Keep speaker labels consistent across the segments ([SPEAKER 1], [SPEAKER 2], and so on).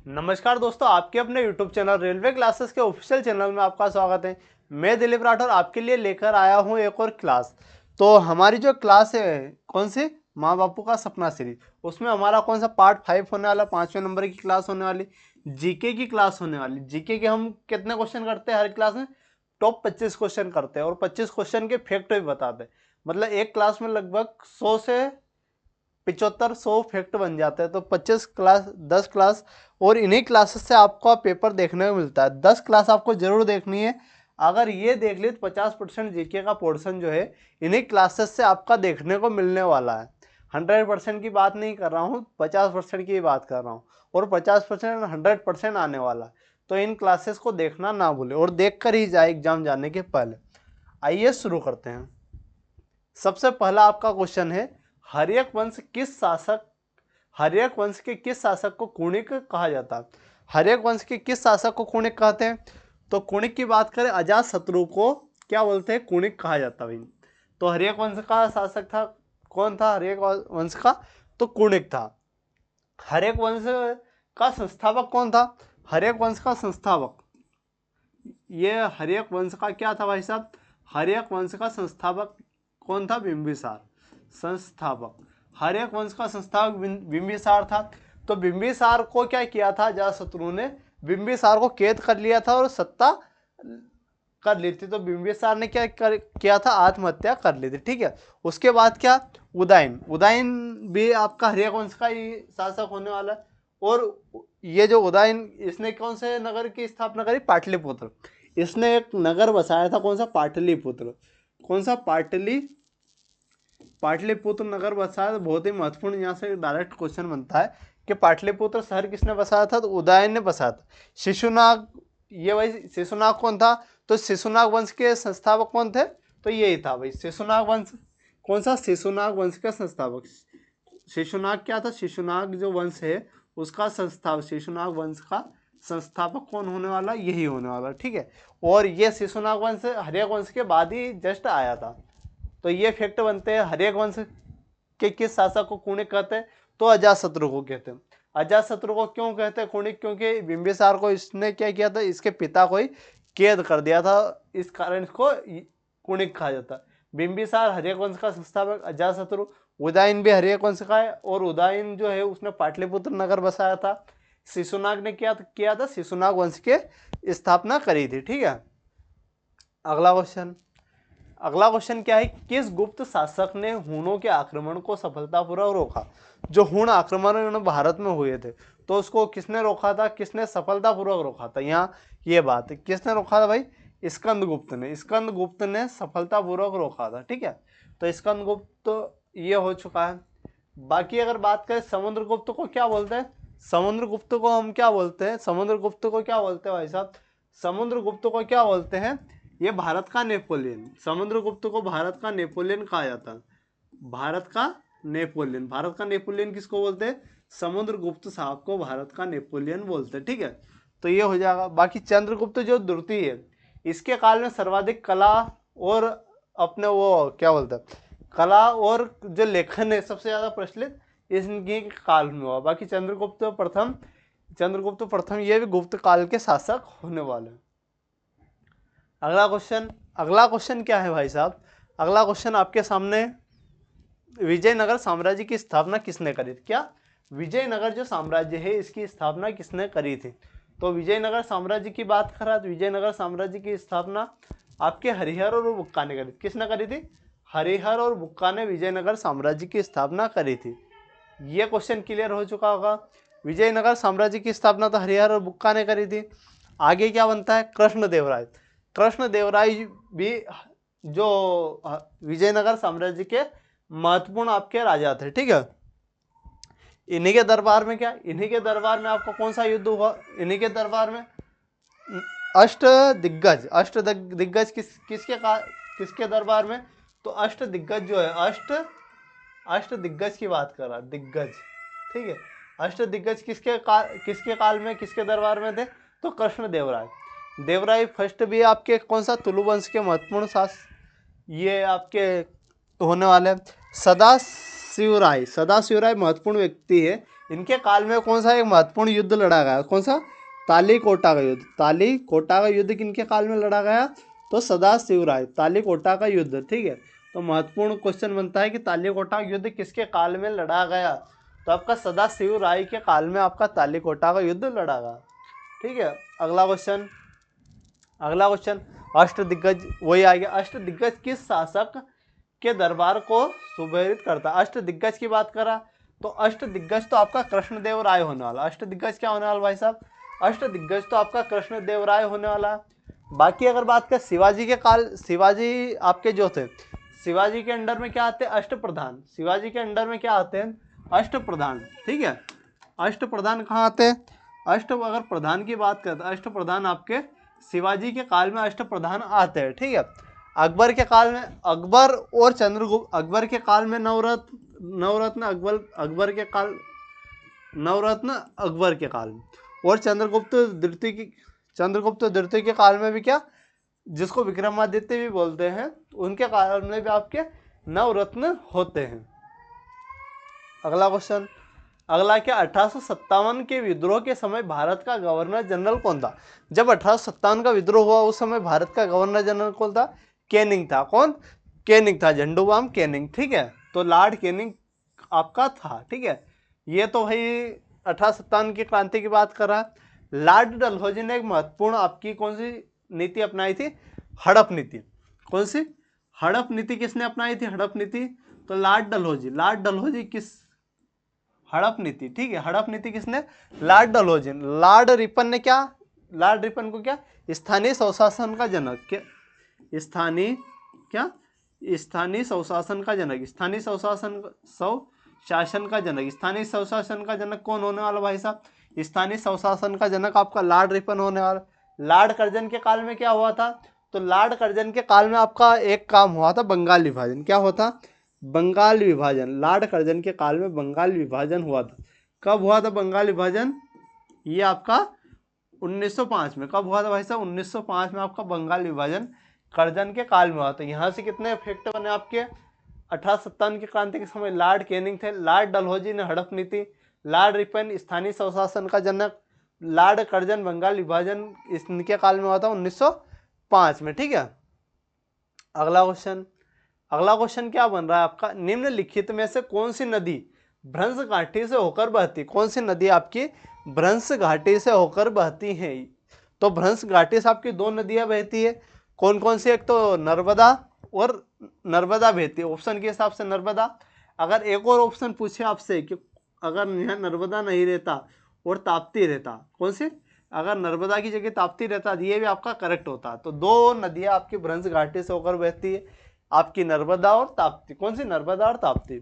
[SPEAKER 1] नमस्कार दोस्तों, आपके अपने YouTube चैनल रेलवे क्लासेस के ऑफिशियल चैनल में आपका स्वागत है। मैं दिलीप राठौर आपके लिए लेकर आया हूं एक और क्लास। तो हमारी जो क्लास है कौन सी, माँ बापू का सपना सीरीज, उसमें हमारा कौन सा पार्ट 5 होने वाला, 5वें नंबर की क्लास होने वाली, जीके की क्लास होने वाली। जीके के हम कितने क्वेश्चन करते हैं हर क्लास में? टॉप 25 क्वेश्चन करते हैं और 25 क्वेश्चन के फैक्ट भी बताते हैं। मतलब एक क्लास में लगभग 100 से 75-100 फैक्ट बन जाते हैं। तो 25 क्लास, 10 क्लास, और इन्हीं क्लासेस से आपको पेपर देखने को मिलता है। 10 क्लास आपको जरूर देखनी है। अगर ये देख ली तो 50% जीके का पोर्शन जो है इन्हीं क्लासेस से आपका देखने को मिलने वाला है। 100% की बात नहीं कर रहा हूँ, 50% की बात कर रहा हूँ, और 50% 100% आने वाला है। तो इन क्लासेस को देखना ना भूले और देख कर ही जाए एग्जाम जाने के पहले। आइए शुरू करते हैं। सबसे पहला आपका क्वेश्चन है, हर्यक वंश किस शासक हर्यक वंश के किस शासक को कुणिक कहा जाता है? हर्यक वंश के किस शासक को कुणिक कहते हैं? तो कुणिक की बात करें, अजातशत्रु को क्या बोलते हैं? कुणिक कहा जाता है भाई। तो हर्यक वंश का शासक था, कौन था हर्यक वंश का? तो कुणिक था। हर्यक वंश का संस्थापक कौन था? हर्यक वंश का संस्थापक, ये हर्यक वंश का क्या था भाई साहब? हर्यक वंश का संस्थापक कौन था? बिंबिसार। संस्थापक, हर्यक वंश का संस्थापक बिंबिसार था। तो बिंबिसार को क्या किया था अजातशत्रु ने? बिंबिसार को कैद कर लिया था और सत्ता कर ली थी। तो बिंबिसार ने किया था, आत्महत्या कर ली थी। ठीक है। उसके बाद क्या? उदयन। उदयन भी आपका हर्यक वंश का ही शासक होने वाला है। और ये जो उदयन, इसने कौन से नगर की स्थापना करी? पाटलिपुत्र। इसने एक नगर बसाया था, कौन सा? पाटलिपुत्र। कौन सा? पाटलिपुत्र नगर बसाया। बहुत ही महत्वपूर्ण, यहाँ से डायरेक्ट क्वेश्चन बनता है कि पाटलिपुत्र शहर किसने बसाया था? तो उदयन ने बसाया था। शिशुनाग, ये भाई शिशुनाग कौन था? तो शिशुनाग वंश के संस्थापक कौन थे? तो यही था भाई शिशुनाग वंश। कौन सा? शिशुनाग वंश का संस्थापक। शिशुनाग क्या था? शिशुनाग जो वंश है उसका संस्थापक, शिशुनाग वंश का संस्थापक कौन होने वाला? यही होने वाला। ठीक है। और ये शिशुनाग वंश हर्यक वंश के बाद ही जस्ट आया था। तो ये फैक्ट बनते हैं। हर्यक वंश के किस शासक को कुणिक कहते हैं? तो अजातशत्रु को कहते हैं। अजातशत्रु को क्यों कहते हैं कुणिक? क्योंकि बिंबिसार को इसने क्या किया था? इसके पिता को ही कैद कर दिया था, इस कारण इसको कुणिक कहा जाता है। बिंबिसार हर्यक वंश का संस्थापक, अजातशत्रु। उदयन भी हर्यक वंश का है, और उदयन जो है उसने पाटलिपुत्र नगर बसाया था। शिशुनाग ने किया था, शिशुनाग वंश के स्थापना करी थी। ठीक है। अगला क्वेश्चन क्या है? किस गुप्त शासक ने हुनों के आक्रमण को सफलतापूर्वक रोका? जो हुण आक्रमण भारत में हुए थे, तो उसको किसने रोका था? किसने सफलतापूर्वक रोका था? यहाँ ये बात है, किसने रोका था भाई? स्कंदगुप्त ने। स्कंदगुप्त ने सफलतापूर्वक रोका था। ठीक है। तो स्कंदगुप्त तो ये हो चुका है। बाकी अगर बात करें समुद्रगुप्त को क्या बोलते हैं? समुद्रगुप्त को हम क्या बोलते हैं? समुद्रगुप्त को क्या बोलते हैं भाई साहब? समुद्रगुप्त को क्या बोलते हैं? ये भारत का नेपोलियन। समुद्रगुप्त को भारत का नेपोलियन कहा जाता है। भारत का नेपोलियन। भारत का नेपोलियन किसको बोलते हैं? समुद्रगुप्त साहब को भारत का नेपोलियन बोलते हैं। ठीक है। तो ये हो जाएगा। बाकी चंद्रगुप्त जो द्वितीय है, इसके काल में सर्वाधिक कला और अपने वो क्या बोलते हैं, कला और जो लेखन है सबसे ज्यादा प्रचलित इनके काल में हुआ। बाकी चंद्रगुप्त प्रथम ये भी गुप्त काल के शासक होने वाले हैं। अगला क्वेश्चन क्या है भाई साहब? अगला क्वेश्चन आपके सामने, विजयनगर साम्राज्य की स्थापना किसने करी थी? क्या? विजयनगर जो साम्राज्य है इसकी स्थापना किसने करी थी? तो विजयनगर साम्राज्य की बात कर रहा है तो विजयनगर साम्राज्य की स्थापना आपके हरिहर और बुक्का ने करी थी। किसने करी थी? हरिहर और बुक्का ने विजयनगर साम्राज्य की स्थापना करी थी। यह क्वेश्चन क्लियर हो चुका होगा। विजयनगर साम्राज्य की स्थापना तो हरिहर और बुक्का ने करी थी। आगे क्या बनता है? कृष्णदेवराय। कृष्णदेवराय भी जो विजयनगर साम्राज्य के महत्वपूर्ण आपके राजा थे। ठीक है। इन्हीं के दरबार में क्या, इन्हीं के दरबार में आपका कौन सा युद्ध हुआ? इन्हीं के दरबार में अष्ट दिग्गज। किसके दरबार में? तो अष्ट दिग्गज जो है, अष्ट दिग्गज की बात कर रहा, दिग्गज। ठीक है। अष्ट दिग्गज किसके काल में, किसके दरबार में थे? तो कृष्ण देवराय। देवराय फर्स्ट भी आपके कौन सा? तुलु वंश के महत्वपूर्ण शासक ये आपके होने वाले। सदा शिवराय, सदाशिवराय महत्वपूर्ण व्यक्ति है। इनके काल में कौन सा एक महत्वपूर्ण युद्ध लड़ा गया, कौन सा? तालीकोटा का युद्ध। तालीकोटा का युद्ध किनके काल में लड़ा गया? तो सदाशिवराय, तालीकोटा का युद्ध। ठीक है, तो महत्वपूर्ण क्वेश्चन बनता है कि तालीकोटा युद्ध किसके काल में लड़ा गया? तो आपका सदाशिवराय के काल में आपका तालीकोटा का युद्ध लड़ा गया। ठीक है, अगला क्वेश्चन, अष्टदिग्गज, वही आ गया। अष्टदिग्गज किस शासक के दरबार को सुभेरित करता? अष्टदिग्गज की बात करा तो अष्टदिग्गज तो आपका कृष्णदेवराय होने वाला। अष्टदिग्गज क्या होने वाला भाई साहब? अष्टदिग्गज तो आपका कृष्णदेवराय होने वाला। बाकी अगर बात करें शिवाजी के काल, शिवाजी आपके जो थे, शिवाजी के अंडर में क्या आते हैं? अष्टप्रधान। शिवाजी के अंडर में क्या आते हैं? अष्टप्रधान। ठीक है, अष्टप्रधान कहाँ आते हैं? अगर प्रधान की बात करें तो अष्टप्रधान आपके शिवाजी के काल में अष्टप्रधान आते हैं। ठीक है, अकबर के काल में, अकबर और चंद्रगुप्त, अकबर के काल में नवरत्न अकबर के काल, नवरत्न अकबर के काल में, और चंद्रगुप्त द्वितीय के काल में भी क्या, जिसको विक्रमादित्य भी बोलते हैं, उनके काल में भी आपके नवरत्न होते हैं। अगला क्वेश्चन, अगला क्या, 1857 के विद्रोह के समय भारत का गवर्नर जनरल कौन था? जब 1857 का विद्रोह हुआ उस समय भारत का गवर्नर जनरल कौन था? कैनिंग था। कौन? कैनिंग था, झंडूबाम कैनिंग। ठीक है, तो लॉर्ड कैनिंग आपका था। ठीक है, ये तो भाई 1857 की क्रांति की बात कर रहा है। लॉर्ड डलहौजी ने एक महत्वपूर्ण आपकी कौन सी नीति अपनाई थी? हड़प नीति। कौन सी? हड़प नीति किसने अपनाई थी? हड़प नीति तो लॉर्ड डलहौजी किस, हड़प नीति। ठीक है, हड़प नीति किसने? लॉर्ड डलहौजी। लॉर्ड रिपन ने क्या, लॉर्ड रिपन को क्या, स्थानीय स्वशासन का जनक, क्या स्थानीय, क्या स्थानीय स्वशासन का जनक, स्थानीय स्वशासन का जनक, स्थानीय स्वशासन का जनक कौन होने वाला भाई साहब? स्थानीय स्वशासन का जनक आपका लॉर्ड रिपन होने वाला। लॉर्ड कर्जन के काल में क्या हुआ था? तो लॉर्ड कर्जन के काल में आपका एक काम हुआ था, बंगाल विभाजन। क्या होता? बंगाल विभाजन। लॉर्ड कर्जन के काल में बंगाल विभाजन हुआ था। कब हुआ था बंगाल विभाजन? ये आपका 1905 में। कब हुआ था भाई साहब? 1905 में आपका बंगाल विभाजन कर्जन के काल में हुआ था। यहाँ से कितने इफेक्ट बने आपके? 1857 की क्रांति के समय लॉर्ड कैनिंग थे, लॉर्ड डलहौजी ने हड़प नीति, लॉर्ड रिपन स्थानीय स्वशासन का जनक, लॉर्ड कर्जन बंगाल विभाजन इनके काल में हुआ था 1905 में। ठीक है, अगला क्वेश्चन क्या बन रहा है आपका? निम्नलिखित में से कौन सी नदी भ्रंश घाटी से होकर बहती? कौन सी नदी आपकी भ्रंश घाटी से होकर बहती है? तो भ्रंश घाटी से आपकी दो नदियां बहती है। कौन कौन सी? एक तो नर्मदा, और नर्मदा बहती है ऑप्शन के हिसाब से नर्मदा। अगर एक और ऑप्शन पूछे आपसे कि अगर यहाँ नर्मदा नहीं रहता और ताप्ती रहता, कौन सी? अगर नर्मदा की जगह ताप्ती रहता, ये भी आपका करेक्ट होता। तो दो नदियां आपकी भ्रंश घाटी से होकर बहती है, आपकी नर्मदा और ताप्ती। कौन सी? नर्मदा और ताप्ती।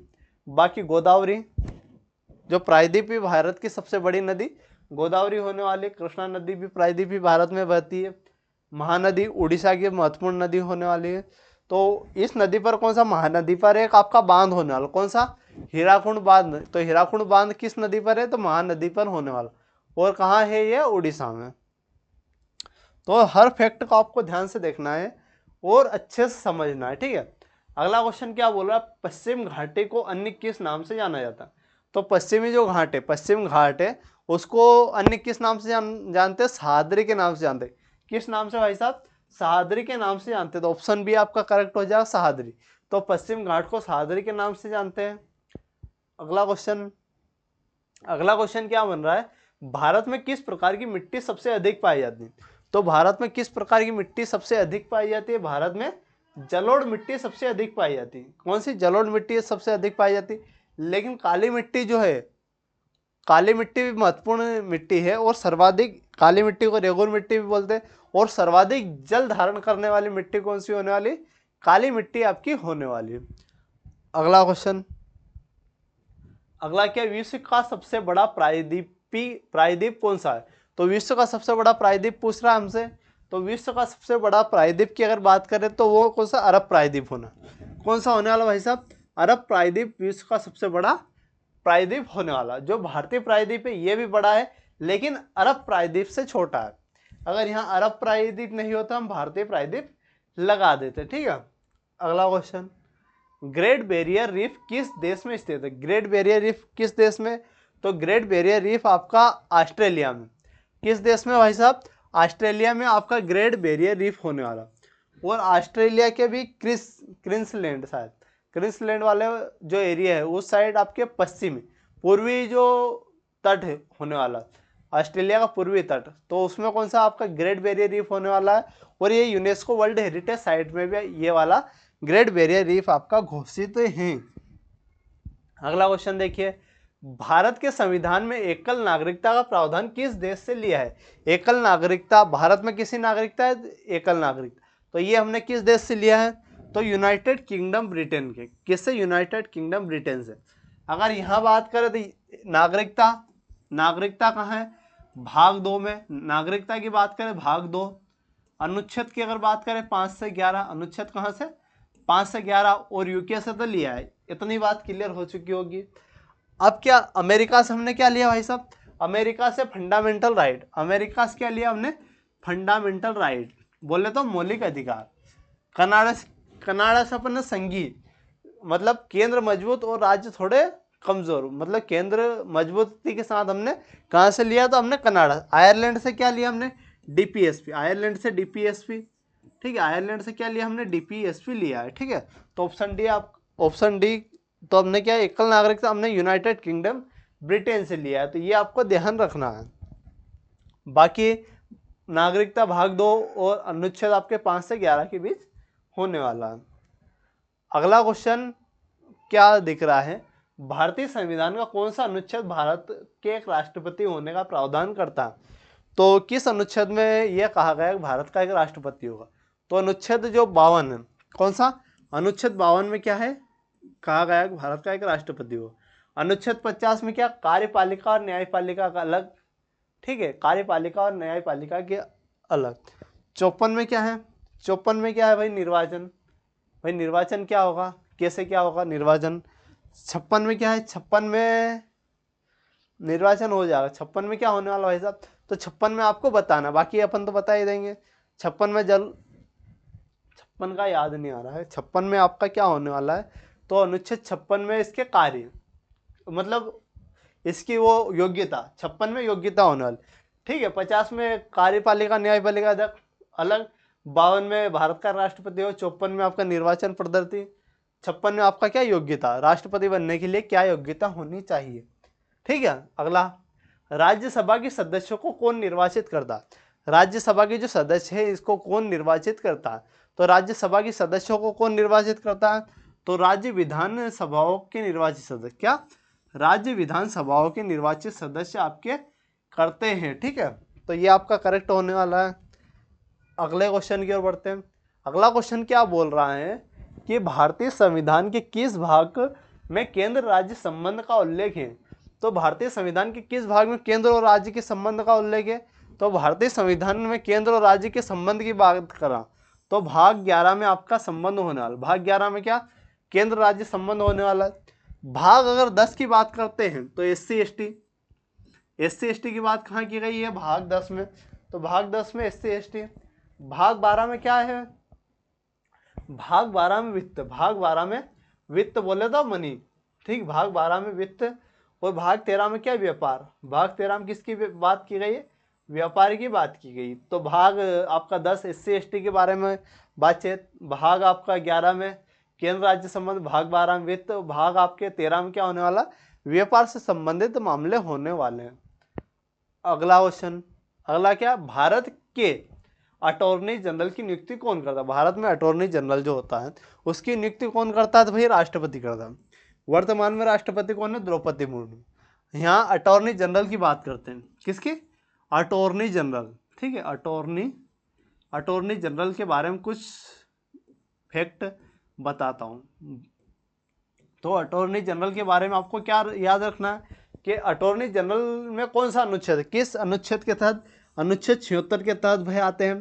[SPEAKER 1] बाकी गोदावरी, जो प्रायद्वीपीय भारत की सबसे बड़ी नदी गोदावरी होने वाली। कृष्णा नदी भी प्रायद्वीपीय भारत में बहती है। महानदी उड़ीसा की महत्वपूर्ण नदी होने वाली है। तो इस नदी पर कौन सा? महानदी पर एक आपका बांध होने वाला। कौन सा? हीराकुंड बांध। तो हीराकुंड बांध किस नदी पर है? तो महानदी पर होने वाला। और कहाँ है ये? उड़ीसा में। तो हर फैक्ट को आपको ध्यान से देखना है और अच्छे से समझना है। ठीक है, अगला क्वेश्चन क्या बोल रहा है? पश्चिम घाटी को अन्य किस नाम से जाना जाता है? तो पश्चिमी जो घाट है, पश्चिम घाट है, उसको अन्य किस नाम से जानते हैं? सह्याद्री के नाम से जानते हैं। किस नाम से भाई साहब? सह्याद्री के नाम से जानते हैं। तो ऑप्शन बी आपका करेक्ट हो जाएगा, सह्याद्री। तो पश्चिम घाट को सह्याद्री के नाम से जानते हैं। अगला क्वेश्चन क्या बन रहा है? भारत में किस प्रकार की मिट्टी सबसे अधिक पाई जाती है? तो भारत में किस प्रकार की मिट्टी सबसे अधिक पाई जाती है? भारत में जलोढ़ मिट्टी सबसे अधिक पाई जाती है। कौन सी? जलोढ़ मिट्टी सबसे अधिक पाई जाती है। लेकिन काली मिट्टी जो है, काली मिट्टी भी महत्वपूर्ण मिट्टी है, और सर्वाधिक, काली मिट्टी को रेगुर मिट्टी भी बोलते हैं, और सर्वाधिक जल धारण करने वाली मिट्टी कौन सी होने वाली? काली मिट्टी आपकी होने वाली है। अगला क्वेश्चन, अगला क्या? विश्व का सबसे बड़ा प्रायद्वीप कौन सा है? तो विश्व का सबसे बड़ा प्रायद्वीप पूछ रहा है हमसे। तो विश्व का सबसे बड़ा प्रायद्वीप की अगर बात करें तो वो कौन सा? अरब प्रायद्वीप होना। कौन सा होने वाला भाई साहब? अरब प्रायद्वीप विश्व का सबसे बड़ा प्रायद्वीप होने वाला। जो भारतीय प्रायद्वीप है ये भी बड़ा है, लेकिन अरब प्रायद्वीप से छोटा है। अगर यहाँ अरब प्रायद्वीप नहीं होता हम भारतीय प्रायद्वीप लगा देते। ठीक है, अगला क्वेश्चन, ग्रेट बैरियर रीफ किस देश में स्थित है? ग्रेट बैरियर रीफ किस देश में? तो ग्रेट बैरियर रीफ आपका ऑस्ट्रेलिया में। किस देश में भाई साहब? ऑस्ट्रेलिया में आपका ग्रेट बैरियर रीफ होने वाला। और ऑस्ट्रेलिया के भी क्वींसलैंड, शायद क्वींसलैंड वाले जो एरिया है उस साइड आपके पश्चिमी पूर्वी जो तट है होने वाला, ऑस्ट्रेलिया का पूर्वी तट, तो उसमें कौन सा आपका ग्रेट बैरियर रीफ होने वाला है। और ये यूनेस्को वर्ल्ड हेरिटेज साइट में भी ये वाला ग्रेट बैरियर रीफ आपका घोषित है। अगला क्वेश्चन देखिए, भारत के संविधान में एकल नागरिकता का प्रावधान किस देश से लिया है? एकल नागरिकता, भारत में किसी नागरिकता है एकल नागरिकता, तो ये हमने किस देश से लिया है? तो यूनाइटेड किंगडम ब्रिटेन के। किससे? यूनाइटेड किंगडम ब्रिटेन से। अगर यहाँ बात करें तो नागरिकता, नागरिकता कहाँ है? भाग 2 में नागरिकता की बात करें, भाग 2। अनुच्छेद की अगर बात करें 5 से 11, अनुच्छेद कहाँ से? 5 से 11। और यूके से तो लिया है, इतनी बात क्लियर हो चुकी होगी। अब क्या अमेरिका से हमने क्या लिया भाई साहब? अमेरिका से फंडामेंटल राइट। अमेरिका से क्या लिया हमने? फंडामेंटल राइट, बोले तो मौलिक अधिकार। कनाडा से अपन ने संघीय, मतलब केंद्र मजबूत और राज्य थोड़े कमजोर, मतलब केंद्र मजबूती के साथ हमने कहाँ से लिया? तो हमने कनाडा। आयरलैंड से क्या लिया हमने? डीपीएसपी। आयरलैंड से डीपीएसपी, ठीक है। आयरलैंड से क्या लिया हमने? डीपीएसपी लिया है, ठीक है। तो ऑप्शन डी, आप ऑप्शन डी। तो हमने क्या, एकल नागरिकता हमने यूनाइटेड किंगडम ब्रिटेन से लिया है, तो ये आपको ध्यान रखना है। बाकी नागरिकता भाग 2 और अनुच्छेद आपके 5 से 11 के बीच होने वाला है। अगला क्वेश्चन क्या दिख रहा है, भारतीय संविधान का कौन सा अनुच्छेद भारत के एक राष्ट्रपति होने का प्रावधान करता है? तो किस अनुच्छेद में यह कहा गया है कि भारत का एक राष्ट्रपति होगा? तो अनुच्छेद जो 52 है, कौन सा? अनुच्छेद 52 में क्या है कहा गया है कि भारत का एक राष्ट्रपति होगा। अनुच्छेद 50 में क्या? कार्यपालिका और न्यायपालिका का अलग, ठीक है, कार्यपालिका और न्यायपालिका के अलग। 54 में क्या है? 54 में क्या है भाई? निर्वाचन। भाई निर्वाचन क्या होगा, कैसे क्या होगा निर्वाचन? 56 में क्या है? 56 में निर्वाचन हो जाएगा। 56 में क्या होने वाला भाई साहब? तो 56 में आपको बताना, बाकी अपन तो बता ही देंगे। 56 में 56 का याद नहीं आ रहा है। 56 में आपका क्या होने वाला है? तो अनुच्छेद 56 में इसके कार्य, मतलब इसकी वो योग्यता, 56 में योग्यता होने वाली, ठीक है। 50 में कार्यपालिका न्यायपालिका अलग, 52 में भारत का राष्ट्रपति हो, 54 में आपका निर्वाचन पद्धति, 56 में आपका क्या योग्यता, राष्ट्रपति बनने के लिए क्या योग्यता होनी चाहिए, ठीक है। अगला, राज्यसभा के सदस्यों को कौन निर्वाचित करता है? राज्यसभा के जो सदस्य है इसको कौन निर्वाचित करता है? तो राज्यसभा के सदस्यों को कौन निर्वाचित करता है? तो राज्य विधान सभाओं के निर्वाचित सदस्य, क्या? राज्य विधानसभाओं के निर्वाचित सदस्य आपके करते हैं, ठीक है। तो ये आपका करेक्ट होने वाला है। अगले क्वेश्चन की ओर बढ़ते हैं। अगला क्वेश्चन क्या बोल रहा है कि भारतीय संविधान के किस भाग में केंद्र राज्य संबंध का उल्लेख है? तो भारतीय संविधान के किस भाग में केंद्र और राज्य के संबंध का उल्लेख है? तो भारतीय संविधान में केंद्र और राज्य के संबंध की बात करा तो भाग 11 में आपका संबंध होने वाला। भाग 11 में क्या? केंद्र राज्य संबंध होने वाला है। भाग अगर 10 की बात करते हैं तो एससी एसटी की बात कहाँ की गई है? भाग 10 में। तो भाग 10 में एससी एसटी। भाग 12 में क्या है? भाग 12 में वित्त। भाग 12 में वित्त बोले तो मनी, ठीक। भाग 12 में वित्त। और भाग 13 में क्या? व्यापार। भाग 13 में किसकी बात की गई है? व्यापार की बात की गई। तो भाग आपका 10 एससी एसटी के बारे में बातचीत। भाग आपका 11 में केंद्र राज्य संबंध। भाग 12 में वित्त। भाग आपके 13 में क्या होने वाला? व्यापार से संबंधित मामले होने वाले हैं। अगला क्वेश्चन, अगला क्या? भारत के अटॉर्नी जनरल की नियुक्ति कौन करता है? भारत में अटॉर्नी जनरल जो होता है उसकी नियुक्ति कौन करता है? तो भाई राष्ट्रपति करता है। वर्तमान में राष्ट्रपति कौन है? द्रौपदी मुर्मू। यहाँ अटॉर्नी जनरल की बात करते हैं, किसकी? अटॉर्नी जनरल, ठीक है। अटॉर्नी जनरल के बारे में कुछ फैक्ट बताता हूँ। तो अटॉर्नी जनरल के बारे में आपको क्या याद रखना है कि अटॉर्नी जनरल में कौन सा अनुच्छेद, किस अनुच्छेद के तहत? अनुच्छेद 76 के तहत भाई आते हैं।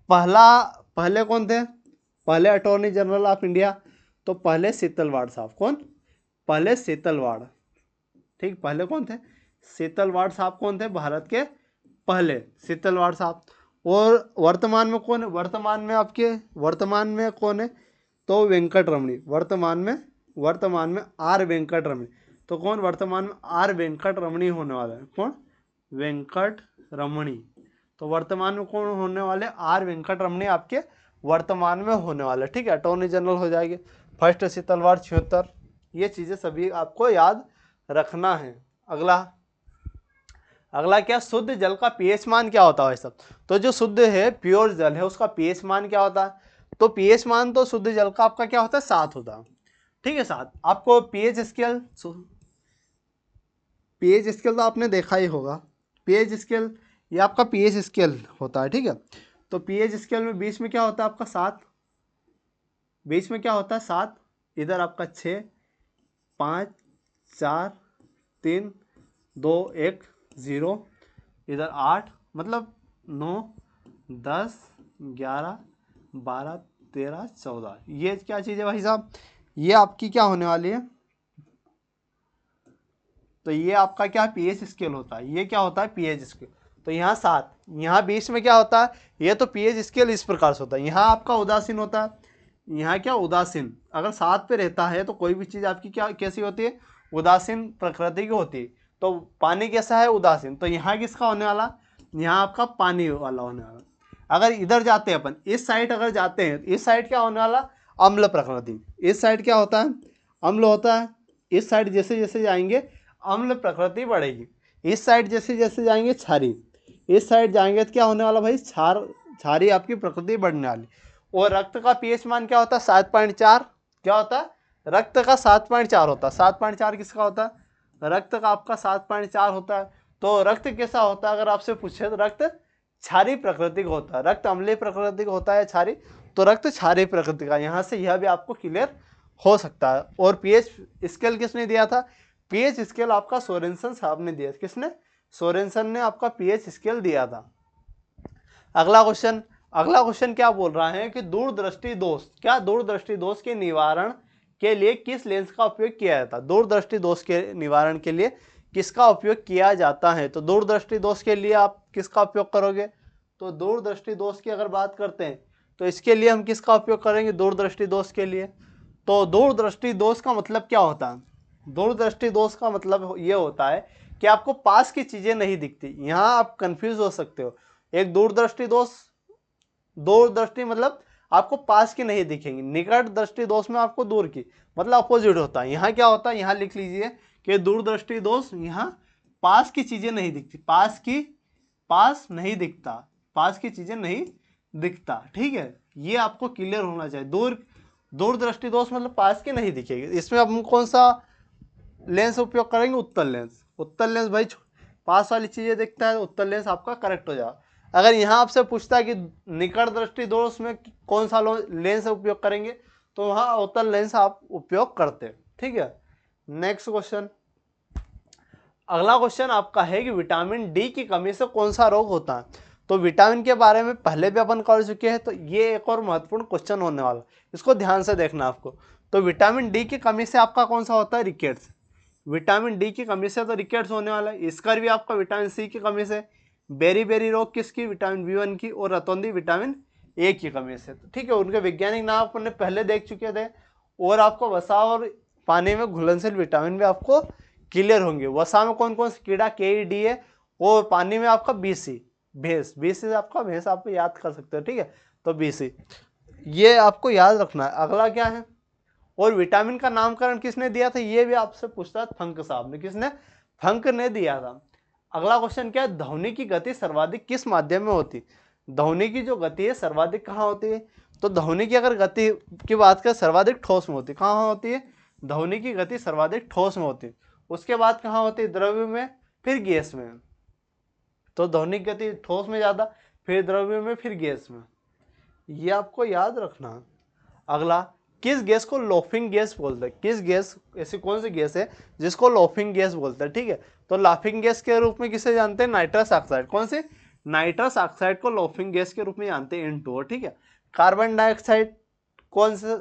[SPEAKER 1] पहले कौन थे? पहले अटॉर्नी जनरल ऑफ इंडिया तो पहले शीतलवाड़ साहब। कौन? पहले शीतलवाड़, ठीक। पहले कौन थे? शीतलवाड़ साहब कौन थे? भारत के पहले शीतलवाड़ साहब। और वर्तमान में कौन है? वर्तमान में कौन है? तो वेंकटरमणी वर्तमान में आर वेंकटरमणी। तो कौन वर्तमान में आर वेंकटरमणी होने वाला है? कौन? वेंकटरमणी। तो वर्तमान में कौन होने वाले? आर वेंकटरमणी आपके वर्तमान में होने वाले। ठीक है, अटॉर्नी जनरल हो जाएंगे। 1 सितंबर 76। ये चीजें सभी आपको याद रखना है। अगला क्या? शुद्ध जल का पीएच मान क्या होता है सब? तो जो शुद्ध है, प्योर जल है, उसका पीएच मान क्या होता है? तो पीएच मान तो शुद्ध जल का आपका क्या होता है? 7 होता है। ठीक है, 7। आपको पीएच स्केल तो आपने देखा ही होगा। पीएच स्केल ये आपका पीएच स्केल होता है। ठीक है, तो पीएच स्केल में बीच में क्या होता है आपका? 7। बीच में क्या होता है? 7। इधर आपका 6, 5, 4, 3, 2, 1, 0। इधर 8, मतलब 9, 10, 11, 12, 13, 14। ये क्या चीज़ है भाई साहब? ये आपकी क्या होने वाली है? तो ये आपका क्या पीएच स्केल होता है। ये क्या होता है? PH scale. तो यहाँ 7, यहाँ बीच में क्या होता है? ये तो पीएच स्केल इस प्रकार से होता है। यहाँ आपका उदासीन होता है। यहाँ क्या? उदासीन। अगर 7 पे रहता है तो कोई भी चीज़ आपकी क्या कैसी होती है? उदासीन प्रकृति की होती है। तो पानी कैसा है? उदासीन। तो यहाँ किसका होने वाला? यहाँ आपका पानी वाला होने वाला। अगर इधर जाते हैं अपन, इस साइड अगर जाते हैं, इस साइड क्या होने वाला? अम्ल प्रकृति। इस साइड क्या होता है? अम्ल होता है। इस साइड जैसे जैसे जाएंगे अम्ल प्रकृति बढ़ेगी। इस साइड जैसे जैसे जाएंगे क्षारी। इस साइड जाएंगे तो क्या होने वाला भाई? क्षारी आपकी प्रकृति बढ़ने वाली। और रक्त का पीएच मान क्या होता है? 7.4। क्या होता है? रक्त का 7.4 होता है। 7.4 किसका होता है? रक्त का आपका 7.4 होता है। तो रक्त कैसा होता है? अगर आपसे पूछे तो रक्त क्षारी प्रकृति का होता है। रक्त अम्लीय प्रकृति का होता है क्षारी, तो रक्त क्षारी प्रकृति का। यहाँ से यह भी आपको क्लियर हो सकता है। और पीएच स्केल किसने दिया था? पीएच स्केल आपका सोरेनसन साहब ने दिया। किसने? सोरेनसन ने आपका पीएच स्केल दिया था। अगला क्वेश्चन क्या बोल रहा है कि दूरदृष्टि दोष, क्या दूरदृष्टि दोष के निवारण के लिए किस लेंस का उपयोग किया जाता है? दूरदृष्टि दोष के निवारण के लिए किसका उपयोग किया जाता है? तो दूरदृष्टि दोष के लिए आप किसका उपयोग करोगे? तो दूरदृष्टि दोष की अगर बात करते हैं तो इसके लिए हम किसका उपयोग करेंगे? दूरदृष्टि दोष के लिए। तो दूरदृष्टि दोष का मतलब क्या होता है? दूरदृष्टि दोष का मतलब ये होता है कि आपको पास की चीजें नहीं दिखती। यहाँ आप कंफ्यूज हो सकते हो। एक दूरदृष्टि दोष, दूरदृष्टि मतलब आपको पास की नहीं दिखेंगी। निकट दृष्टि दोष में आपको दूर की, मतलब अपोजिट होता है। यहाँ क्या होता है? यहाँ लिख लीजिए कि दूरदृष्टि दोष, यहाँ पास की चीजें नहीं दिखती। पास नहीं दिखता, पास की चीजें नहीं दिखता। ठीक है, ये आपको क्लियर होना चाहिए। दूरदृष्टि दोष मतलब पास की नहीं दिखेगी। इसमें अब हम कौन सा लेंस उपयोग करेंगे? उत्तल लेंस। उत्तल लेंस भाई पास वाली चीजें दिखता है, उत्तल लेंस आपका करेक्ट हो जाएगा। अगर यहाँ आपसे पूछता है कि निकट दृष्टि दोष में कौन सा लेंस उपयोग करेंगे, तो वहाँ उत्तल लेंस आप उपयोग करते हैं। ठीक है, नेक्स्ट क्वेश्चन। अगला क्वेश्चन आपका है कि विटामिन डी की कमी से कौन सा रोग होता है? तो विटामिन के बारे में पहले भी अपन कर चुके हैं, तो ये एक और महत्वपूर्ण क्वेश्चन होने वाला, इसको ध्यान से देखना आपको। तो विटामिन डी की कमी से आपका कौन सा होता है? रिकेट्स। विटामिन डी की कमी से तो रिकेट्स होने वाला है। इसका भी आपका विटामिन सी की कमी से। बेरी बेरी रोग किसकी? विटामिन बी1 की। और रतौंधी विटामिन ए की कमी से। तो ठीक है, उनके वैज्ञानिक नाम अपन ने पहले देख चुके थे। और आपको वसा और पानी में घुलनशील विटामिन भी आपको क्लियर होंगे। वसा में कौन कौन से कीड़ा? के डी है। और पानी में आपका बीसी, भैंस। बीसी से आपका भैंस आप याद कर सकते हो। ठीक है, तो बीसी ये आपको याद रखना है। अगला क्या है? और विटामिन का नामकरण किसने दिया था? ये भी आपसे पूछता है फंक साहब ने। किसने? फंक ने दिया था। अगला क्वेश्चन क्या है? ध्वनि की गति सर्वाधिक किस माध्यम में होती है? ध्वनि की जो गति है सर्वाधिक कहाँ होती है? तो ध्वनि की अगर गति की बात करें, सर्वाधिक ठोस में होती है। कहाँ होती है? ध्वनि की गति सर्वाधिक ठोस में होती है। उसके बाद कहाँ होती है? द्रव्य में, फिर गैस में। तो ध्वनि की गति ठोस में ज्यादा, फिर द्रव्य में, फिर गैस में। ये आपको याद रखना। अगला, किस गैस को लाफिंग गैस बोलते हैं? किस गैस, ऐसी कौन सी गैस है जिसको लाफिंग गैस बोलते हैं? ठीक है, तो लाफिंग गैस के रूप में किसे जानते हैं? Nitrous oxide. कौन से? नाइट्रस ऑक्साइड को लाफिंग गैस के रूप में जानते हैं, N2O। ठीक है, कार्बन डाइऑक्साइड कौन से?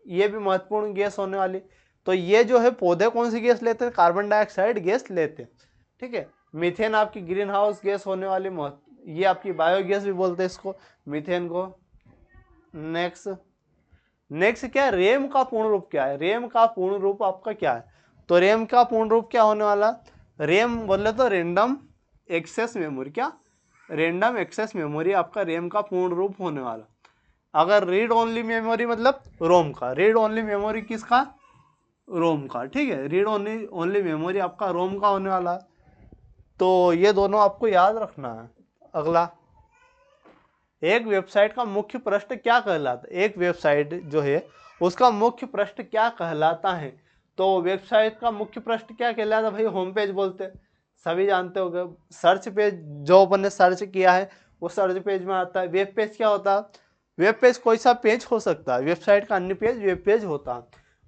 [SPEAKER 1] ये भी महत्वपूर्ण गैस होने वाली। तो ये जो है पौधे कौन सी गैस लेते हैं? कार्बन डाइऑक्साइड गैस लेते हैं। ठीक है, मीथेन आपकी ग्रीन हाउस गैस होने वाली, ये आपकी बायोगैस भी बोलते हैं इसको, मीथेन को। नेक्स्ट, नेक्स्ट क्या है, रैम का पूर्ण रूप क्या है, रैम का पूर्ण रूप आपका क्या है, तो रैम का पूर्ण रूप क्या होने वाला, रैम बोले तो रैंडम एक्सेस मेमोरी, क्या रैंडम एक्सेस मेमोरी आपका रैम का पूर्ण रूप होने वाला। अगर रीड ओनली मेमोरी मतलब रोम का, रीड ओनली मेमोरी किसका, रोम का, ठीक है, रीड ओनली ओनली मेमोरी आपका रोम का होने वाला। तो ये दोनों आपको याद रखना है। अगला, एक वेबसाइट का मुख्य पृष्ठ क्या कहलाता है, एक वेबसाइट जो है उसका मुख्य पृष्ठ क्या कहलाता है, तो वेबसाइट का मुख्य पृष्ठ क्या कहलाता है भाई, होम पेज बोलते हैं, सभी जानते होंगे। सर्च पेज जो अपन ने सर्च किया है वो सर्च पेज में आता है। वेब पेज क्या होता है, वेब पेज कोई सा पेज हो सकता है, वेबसाइट का अन्य पेज वेब पेज होता है।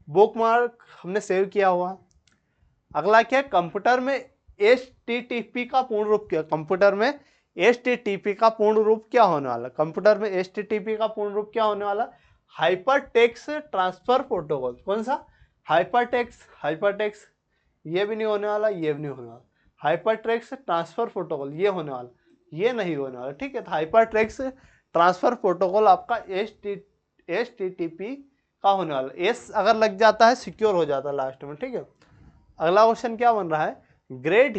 [SPEAKER 1] बुक मार्क हमने सेव किया हुआ। अगला क्या, कंप्यूटर में HTTP का पूर्ण रूप क्या, कंप्यूटर में HTTP का पूर्ण रूप क्या होने वाला, कंप्यूटर में HTTP का पूर्ण रूप क्या होने वाला, हाइपर टेक्स्ट ट्रांसफर प्रोटोकॉल। कौन सा, हाइपर टेक्स्ट, हाइपर टेक्स्ट ये भी नहीं होने वाला, ये भी नहीं होने वाला, हाइपर टेक्स्ट ट्रांसफर प्रोटोकॉल ये होने वाला, ये नहीं होने वाला, ठीक है। तो हाइपर टेक्स्ट ट्रांसफर प्रोटोकॉल आपका HTTP का होने वाला, एस अगर लग जाता है सिक्योर हो जाता है लास्ट में, ठीक है। अगला क्वेश्चन क्या बन रहा है, ग्रेट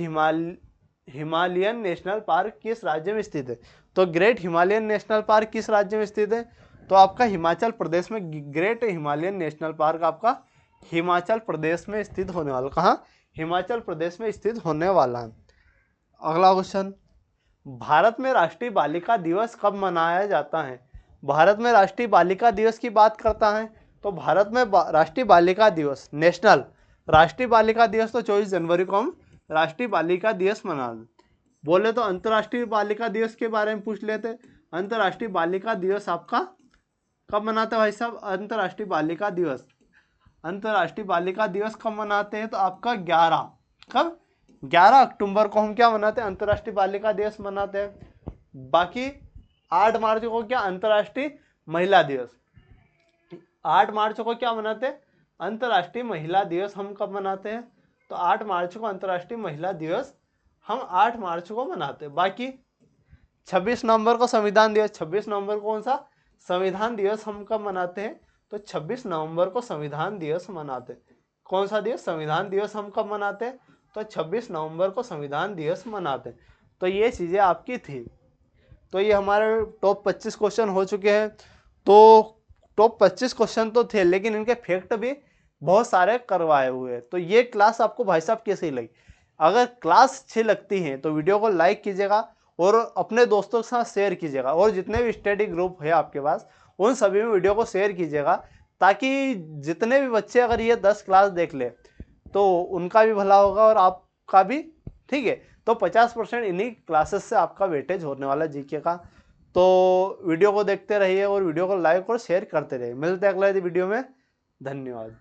[SPEAKER 1] हिमालयन नेशनल पार्क किस राज्य में स्थित है, तो ग्रेट हिमालयन नेशनल पार्क किस राज्य में स्थित है, तो आपका हिमाचल प्रदेश में ग्रेट हिमालयन नेशनल पार्क आपका हिमाचल प्रदेश में स्थित होने वाला, कहाँ, हिमाचल प्रदेश में स्थित होने वाला है। अगला क्वेश्चन, भारत में राष्ट्रीय बालिका दिवस कब मनाया जाता है, भारत में राष्ट्रीय बालिका दिवस की बात करता है तो भारत में राष्ट्रीय बालिका दिवस नेशनल, राष्ट्रीय बालिका दिवस तो 24 जनवरी को हम राष्ट्रीय बालिका दिवस मना, बोले तो अंतर्राष्ट्रीय बालिका दिवस के बारे में पूछ लेते। अंतर्राष्ट्रीय बालिका दिवस आपका कब मनाते हैं भाई साहब, अंतर्राष्ट्रीय बालिका दिवस, अंतर्राष्ट्रीय बालिका दिवस कब मनाते हैं, तो आपका 11, कब, 11 अक्टूबर को हम क्या मनाते हैं, अंतर्राष्ट्रीय बालिका दिवस मनाते हैं। बाकी 8 मार्च को क्या, अंतर्राष्ट्रीय महिला दिवस, 8 मार्च को क्या मनाते हैं, अंतर्राष्ट्रीय महिला दिवस हम कब मनाते हैं, तो 8 मार्च को अंतर्राष्ट्रीय महिला दिवस हम 8 मार्च को मनाते हैं। बाकी 26 नवंबर को संविधान दिवस, 26 नवंबर को कौन सा, संविधान दिवस हम कब मनाते हैं, तो 26 नवंबर को संविधान दिवस मनाते हैं। कौन सा दिवस, संविधान दिवस हम कब मनाते हैं, तो 26 नवंबर को संविधान दिवस मनाते हैं। तो ये चीज़ें आपकी थी। तो ये हमारे टॉप 25 क्वेश्चन हो चुके हैं। तो टॉप 25 क्वेश्चन तो थे लेकिन इनके फैक्ट भी बहुत सारे करवाए हुए हैं। तो ये क्लास आपको भाई साहब कैसी लगी, अगर क्लास अच्छी लगती है तो वीडियो को लाइक कीजिएगा और अपने दोस्तों के साथ शेयर कीजिएगा, और जितने भी स्टडी ग्रुप है आपके पास उन सभी में वीडियो को शेयर कीजिएगा, ताकि जितने भी बच्चे अगर ये 10 क्लास देख ले तो उनका भी भला होगा और आपका भी, ठीक है। तो 50% इन्हीं क्लासेस से आपका वेटेज होने वाला जीके का। तो वीडियो को देखते रहिए और वीडियो को लाइक और शेयर करते रहिए। मिलते हैं अगले वीडियो में, धन्यवाद।